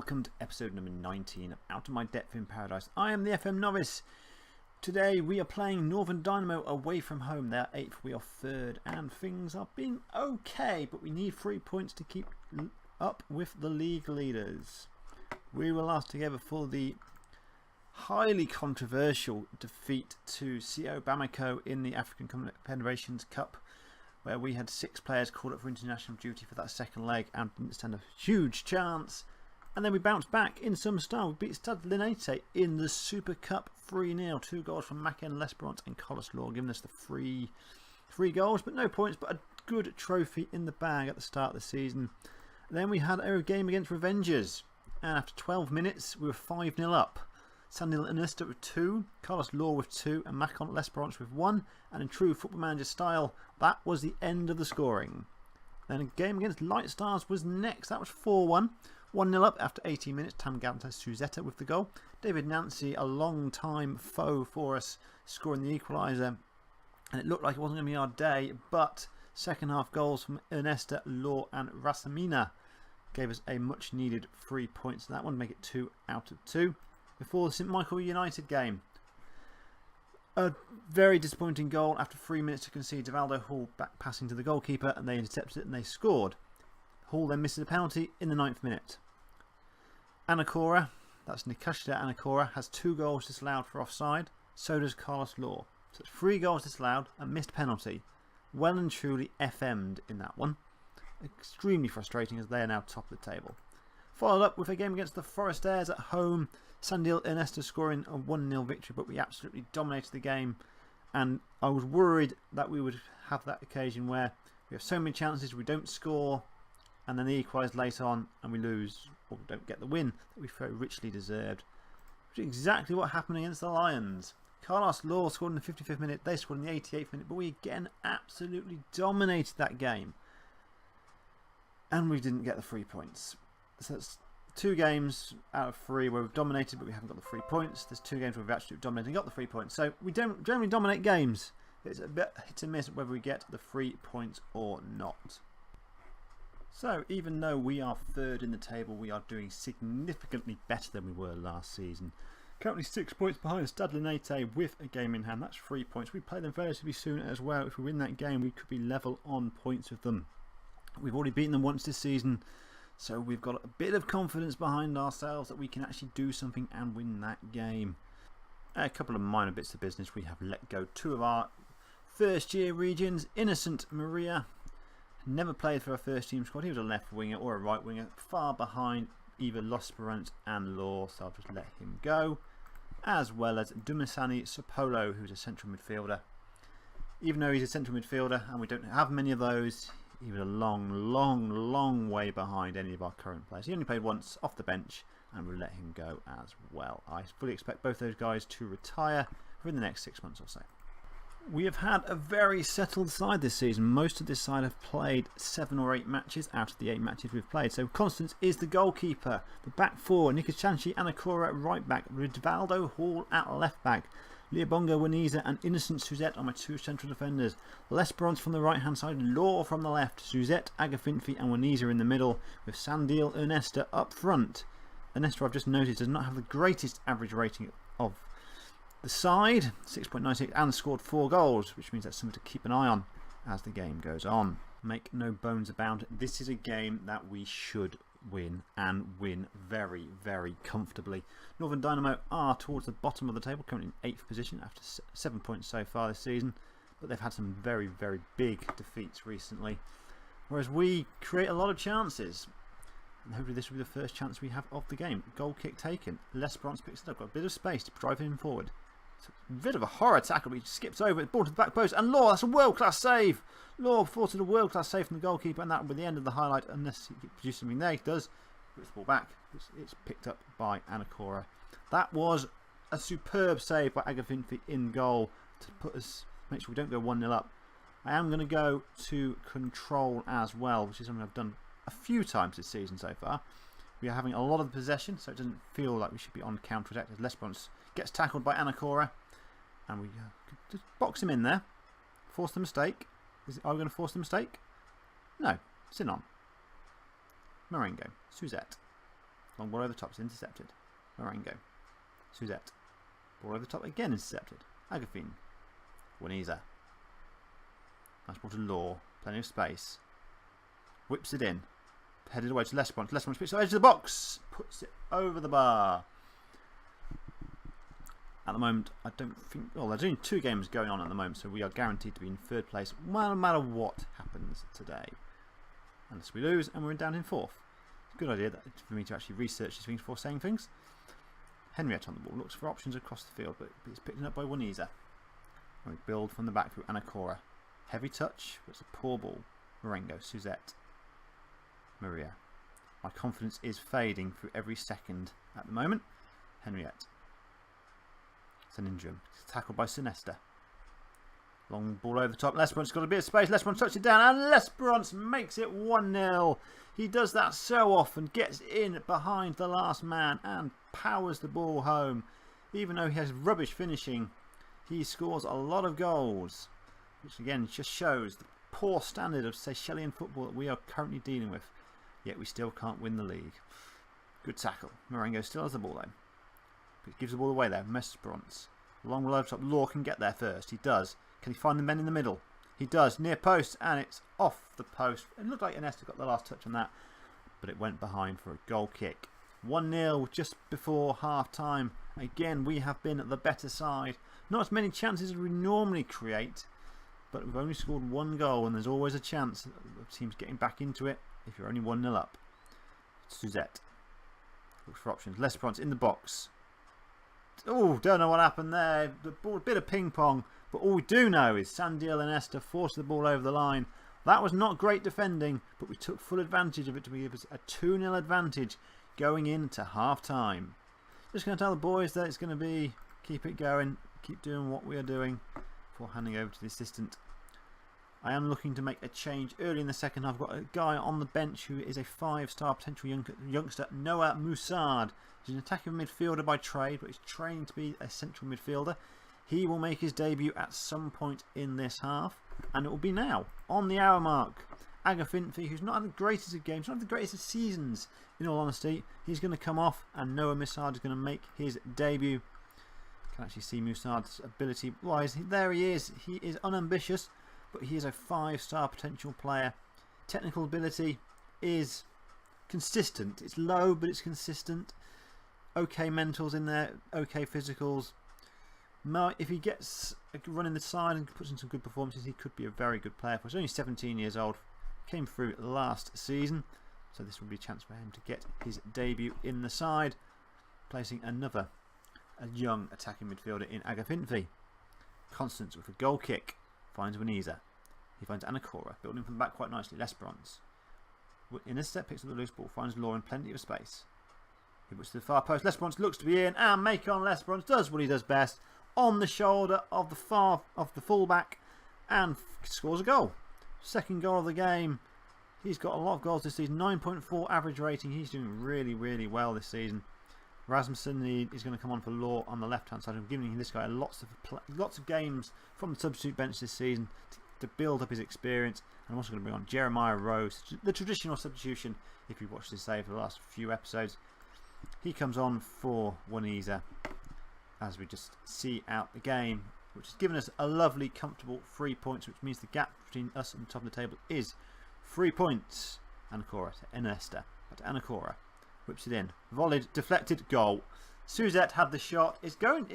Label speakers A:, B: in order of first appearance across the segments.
A: welcome to episode number 19 of Out of My Depth in Paradise. I am the FM Novice. Today we are playing Northern Dynamo away from home. They're 8th, we are 3rd, and things are being okay, but we need 3 points to keep up with the league leaders. We were last together for the highly controversial defeat to CO Bamako in the African Confederations Cup, where we had 6 players called up for international duty for that second leg and didn't stand a huge chance. And then we bounced back in some style. We beat Stade Linate in the Super Cup 3-0. 2 goals from Maken Lesperance and Collis Law, giving us the three goals, but no points, but a good trophy in the bag at the start of the season. Then we had a game against Revengers, and after 12 minutes we were 5-0 up. Sandil Ernesta with 2, Carlos Law with 2, and Macon Lesperance with 1. And in true Football Manager style, that was the end of the scoring. Then a game against Light Stars was next. That was 4-1. 1-0 up after 18 minutes. Tam Ganta Suzetta with the goal. David Nancy, a long time foe for us, scoring the equaliser. And it looked like it wasn't going to be our day, but second half goals from Ernesta, Law, and Rasamina gave us a much needed 3 points. That one make it 2 out of 2. Before the St Michael United game, a very disappointing goal after 3 minutes to concede. Devaldo Hall back passing to the goalkeeper, and they intercepted it and they scored. Hall then misses a penalty in the 9th minute. Anacora, that's Nikashita Anacora, has 2 goals disallowed for offside. So does Carlos Law. So it's 3 goals disallowed, a missed penalty. Well and truly FM'd in that one. Extremely frustrating as they are now top of the table. Followed up with a game against the Foresters at home. Sandil Ernesta scoring a 1-0 victory, but we absolutely dominated the game. And I was worried that we would have that occasion where we have so many chances, we don't score, and then they equalise late on and we lose, or don't get the win that we very richly deserved. Which is exactly what happened against the Lions. Carlos Law scored in the 55th minute, they scored in the 88th minute, but we again absolutely dominated that game. And we didn't get the 3 points. So that's 2 games out of 3 where we've dominated, but we haven't got the 3 points. There's 2 games where we've actually dominated and got the 3 points. So we don't generally dominate games. It's a bit hit and miss whether we get the 3 points or not. So even though we are 3rd in the table, we are doing significantly better than we were last season. Currently 6 points behind Stade Linate with a game in hand. That's 3 points. We play them relatively soon as well. If we win that game, we could be level on points with them. We've already beaten them once this season. So we've got a bit of confidence behind ourselves that we can actually do something and win that game. A couple of minor bits of business. We have let go 2 of our first year regions. Innocent Maria never played for our first team squad. He was a left winger or a right winger, far behind either L'Esperance and Law, so I'll just let him go. As well as Dumisani Sopolo, who's a central midfielder. Even though he's a central midfielder and we don't have many of those, he was a long way behind any of our current players. He only played once off the bench, and we'll let him go as well. I fully expect both those guys to retire within the next 6 months or so. We have had a very settled side this season. Most of this side have played 7 or 8 matches out of the 8 matches we've played. So Constance is the goalkeeper. The back 4, Nikachanchi Anacora at right back, Rivaldo Hall at left back. Leobonga Waniza and Innocent Suzette are my 2 central defenders. Lesperance from the right hand side, Law from the left. Suzette, Agafinfi and Waniza in the middle, with Sandil Ernesta up front. Ernesta, I've just noticed, does not have the greatest average rating of the side, 6.96, and scored 4 goals, which means that's something to keep an eye on as the game goes on. Make no bones about it, this is a game that we should win, and win very, very comfortably. Northern Dynamo are towards the bottom of the table, currently in 8th position after 7 points so far this season, but they've had some very, very big defeats recently, whereas we create a lot of chances. And hopefully this will be the first chance we have of the game. Goal kick taken. Lesperance picks it up, got a bit of space to drive him forward. It's a bit of a horror tackle, but he skips over it, ball to the back post, and Law, that's a world-class save. Law forced a world-class save from the goalkeeper, and that will be the end of the highlight, unless he produces something there. He does. Puts the ball back. It's picked up by Anacora. That was a superb save by Agafinfi in goal to put us, make sure we don't go 1-0 up. I am going to go to control as well, which is something I've done a few times this season so far. We are having a lot of possession, so it doesn't feel like we should be on counter-attack as Lesperance gets tackled by Anacora. And we just box him in there. Force the mistake. Are we going to force the mistake? No. Sinon. Marengo. Suzette. Long ball over the top. It's intercepted. Marengo. Suzette. Ball over the top. Again intercepted. Agafine. Waniza. Nice ball to Law. Plenty of space. Whips it in. Headed away to Lesperance. Lesperance picks the edge of the box. Puts it over the bar. At the moment, I don't think... Well, there's only 2 games going on at the moment, so we are guaranteed to be in 3rd place no matter what happens today. Unless we lose and we're down in 4th. It's a good idea for me to actually research these things before saying things. Henriette on the ball. Looks for options across the field, but it's picked up by Waniza. And we build from the back through Anacora. Heavy touch, but it's a poor ball. Marengo, Suzette. Maria. My confidence is fading through every second at the moment. Henriette. Senindrum. Tackled by Sinesta. Long ball over the top. Lesperance got a bit of space. Lesperance touches it down and Lesperance makes it 1-0. He does that so often. Gets in behind the last man and powers the ball home. Even though he has rubbish finishing, he scores a lot of goals. Which again just shows the poor standard of Seychelles football that we are currently dealing with. Yet we still can't win the league. Good tackle. Marengo still has the ball though. But gives the ball away there. Mesperance. Long ball over top. Law can get there first. He does. Can he find the men in the middle? He does. Near post and it's off the post. It looked like Inesta got the last touch on that. But it went behind for a goal kick. 1-0 just before half time. Again, we have been the better side. Not as many chances as we normally create. But we've only scored 1 goal and there's always a chance of teams getting back into it if you're only 1-0 up. Suzette. Looks for options. Lesperance in the box. Oh, don't know what happened there. The ball, a bit of ping pong. But all we do know is Sandiel and Esther forced the ball over the line. That was not great defending, but we took full advantage of it to give us a 2-0 advantage going into half time. Just going to tell the boys that it's going to be keep it going, keep doing what we are doing before handing over to the assistant. I am looking to make a change early in the second half. I've got a guy on the bench who is a 5-star potential youngster, Noah Moussard. He's an attacking midfielder by trade, but he's training to be a central midfielder. He will make his debut at some point in this half, and it will be now, on the hour mark. Agafinfi, who's not had the greatest of games, not had the greatest of seasons, in all honesty, he's going to come off, and Noah Moussard is going to make his debut. You can actually see Moussard's ability wise. There he is. He is unambitious, but he is a 5-star potential player. Technical ability is consistent. It's low, but it's consistent. Okay mentals in there, okay physicals. If he gets a run in the side and puts in some good performances, he could be a very good player. He's only 17 years old, came through last season, so this will be a chance for him to get his debut in the side, placing a young attacking midfielder in Agafinfi. Constance with a goal kick finds Waniza. He finds Anacora, building from the back quite nicely. Lesperance. In a step, picks up the loose ball, finds Law in plenty of space. He puts to the far post. Lesperance looks to be in, and Macon Lesperance does what he does best. On the shoulder of the fullback and scores a goal. Second goal of the game. He's got a lot of goals this season. 9.4 average rating. He's doing really, really well this season. Rasmussen is going to come on for Law on the left hand side. I'm giving this guy lots of games from the substitute bench this season to build up his experience. And I'm also going to bring on Jeremiah Rose, the traditional substitution. If you've watched this save for the last few episodes, he comes on for Waniza as we just see out the game, which has given us a lovely comfortable 3 points, which means the gap between us and the top of the table is 3 points. Anacora to Inesta, to Anacora, whips it in, volleyed, deflected, goal. Suzette had the shot. He's got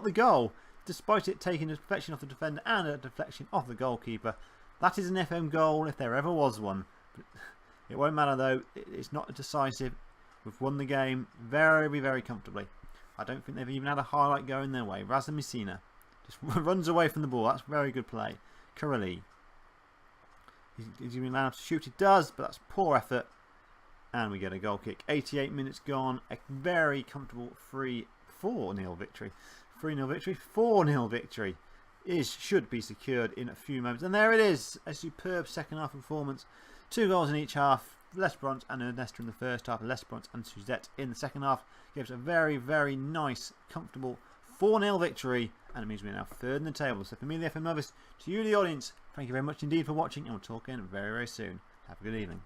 A: the goal despite it taking a deflection off the defender and a deflection off the goalkeeper. That is an FM goal if there ever was one. It won't matter though, it's not decisive. We've won the game very, very comfortably. I don't think they've even had a highlight going their way. Raza Messina just runs away from the ball. That's very good play. Curly. Is he allowed to shoot? He does, but that's poor effort. And we get a goal kick. 88 minutes gone. A very comfortable 4-0 victory. 3-0 victory. 4-0 victory should be secured in a few moments. And there it is. A superb second half performance. 2 goals in each half. Lesperance and Ernesta in the first half, Lesperance and Suzette in the second half. Gives a very, very nice, comfortable 4-0 victory, and it means we're now 3rd in the table. So for me, the FM Novice, to you, the audience, thank you very much indeed for watching, and we'll talk again very, very soon. Have a good evening.